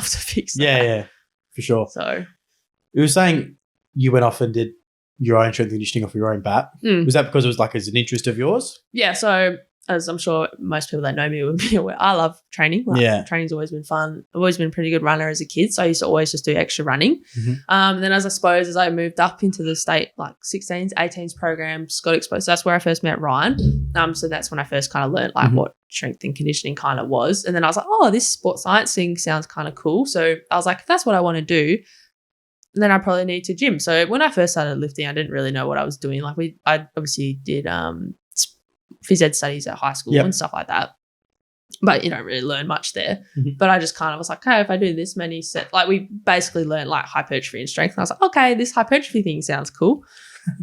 enough to fix that. Yeah, for sure. So You were saying you went off and did your own strength and conditioning off your own bat. Was that because it was like as an interest of yours? Yeah, so as I'm sure most people that know me would be aware, I love training. Training's always been fun. I've always been a pretty good runner as a kid, so I used to always just do extra running. Then as I moved up into the state, like 16s, 18s programs, got exposed. So that's where I first met Ryan. So that's when I first kind of learned like what strength and conditioning kind of was. And then I was like, oh, this sports science thing sounds kind of cool. So I was like, if that's what I want to do, then I probably need to gym. So when I first started lifting, I didn't really know what I was doing. Like I obviously did phys ed studies at high school and stuff like that. But you don't really learn much there. But I just kind of was like, okay, if I do this many sets, like we basically learned like hypertrophy and strength. And I was like, okay, this hypertrophy thing sounds cool.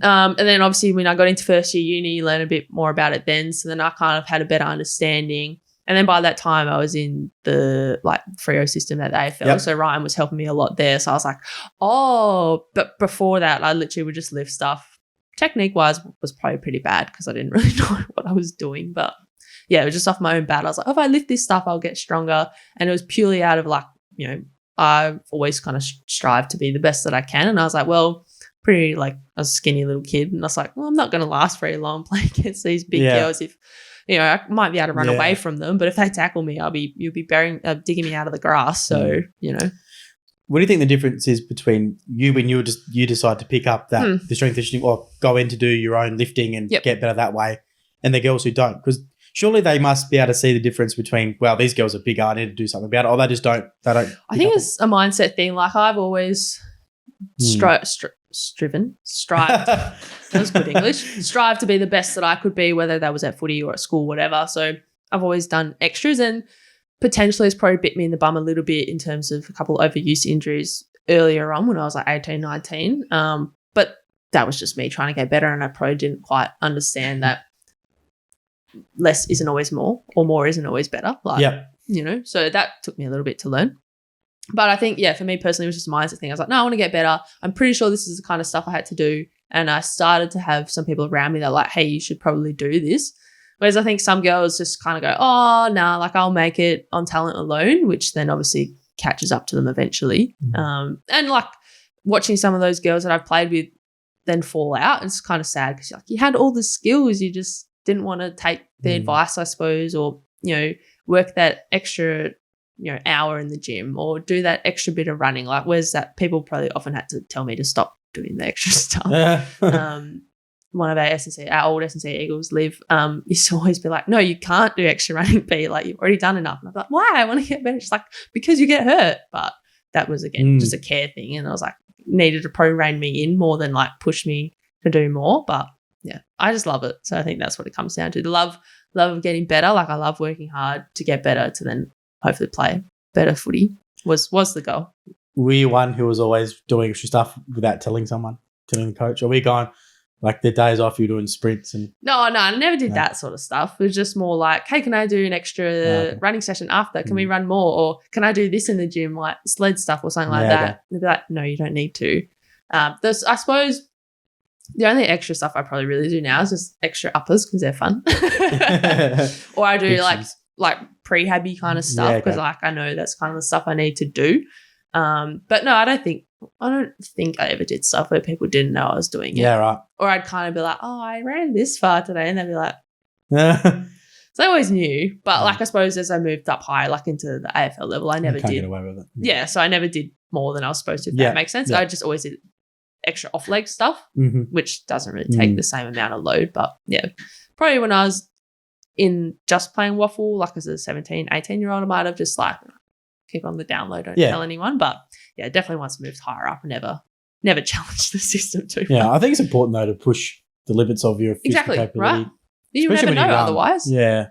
And then obviously when I got into first year uni, you learn a bit more about it then. So then I kind of had a better understanding. And then by that time I was in the like Freo system at the AFL. So Ryan was helping me a lot there. So I was like, oh, but before that I literally would just lift stuff. Technique wise was probably pretty bad because I didn't really know what I was doing. But yeah, it was just off my own bat. I was like, oh, if I lift this stuff, I'll get stronger. And it was purely out of like, you know, I've always kind of strive to be the best that I can. And I was like, well, pretty like I was a skinny little kid. And I was like, well, I'm not going to last very long playing against these big girls. If, you know, I might be able to run away from them, but if they tackle me, you'll be digging me out of the grass. So, you know. What do you think the difference is between you when you decide to pick up that the strength conditioning or go in to do your own lifting and get better that way, and the girls who don't? Because surely they must be able to see the difference between, well, these girls are bigger, I need to do something about it, or they just don't. They don't. I think it's a mindset thing. Like I've always strived. That was good English. Strive to be the best that I could be, whether that was at footy or at school, whatever. So I've always done extras, and potentially it's probably bit me in the bum a little bit in terms of a couple of overuse injuries earlier on when I was like 18, 19. But that was just me trying to get better, and I probably didn't quite understand that less isn't always more or more isn't always better. Like, you know, so that took me a little bit to learn. But I think, for me personally, it was just a mindset thing. I was like, no, I want to get better. I'm pretty sure this is the kind of stuff I had to do. And I started to have some people around me that were like, hey, you should probably do this. Whereas I think some girls just kind of go, oh, nah, like I'll make it on talent alone, which then obviously catches up to them eventually. And like watching some of those girls that I've played with then fall out, it's kind of sad because like, you had all the skills, you just didn't want to take the advice, I suppose, or, you know, work that extra, you know, hour in the gym or do that extra bit of running. Like where's that? People probably often had to tell me to stop doing the extra stuff. One of our old S&C Eagles, Liv, used to always be like, no, you can't do extra running, B. Like, you've already done enough. And I'm like, why? I want to get better. She's like, because you get hurt. But that was, again, just a care thing. And I was like, needed to probably rein me in more than like push me to do more. But yeah, I just love it. So I think that's what it comes down to. The love of getting better. Like I love working hard to get better to then hopefully play better footy was the goal. Were you one who was always doing extra stuff without telling the coach? Or were you going, like the days off you doing sprints and No, I never did that sort of stuff. It was just more like, hey, can I do an extra running session after? Can we run more? Or can I do this in the gym, like sled stuff or something like that? Okay. They'd be like, no, you don't need to. I suppose the only extra stuff I probably really do now is just extra uppers because they're fun. Or I do like prehabby kind of stuff because like I know that's kind of the stuff I need to do. But no, I don't think I ever did stuff where people didn't know I was doing it. Yeah, right. Or I'd kind of be like, oh, I ran this far today. And they'd be like, so I always knew. But like I suppose as I moved up higher, like into the AFL level, I never did. Get away with it. Yeah, so I never did more than I was supposed to, if that makes sense. I just always did extra off-leg stuff, which doesn't really take the same amount of load. But yeah, probably when I was in just playing waffle, like as a 17, 18-year-old, I might have just like keep on the download, don't tell anyone. But yeah, definitely once I moved higher up, never challenged the system too much. Yeah, I think it's important though to push the limits of your physical capability. Right? You never know otherwise. Yeah.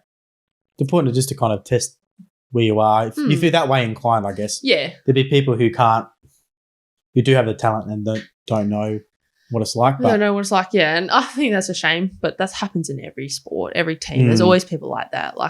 It's important just to kind of test where you are. If you're that way inclined, I guess. Yeah. There'd be people who do have the talent and don't know what it's like. I don't know what it's like, yeah. And I think that's a shame, but that happens in every sport, every team. There's always people like that. Like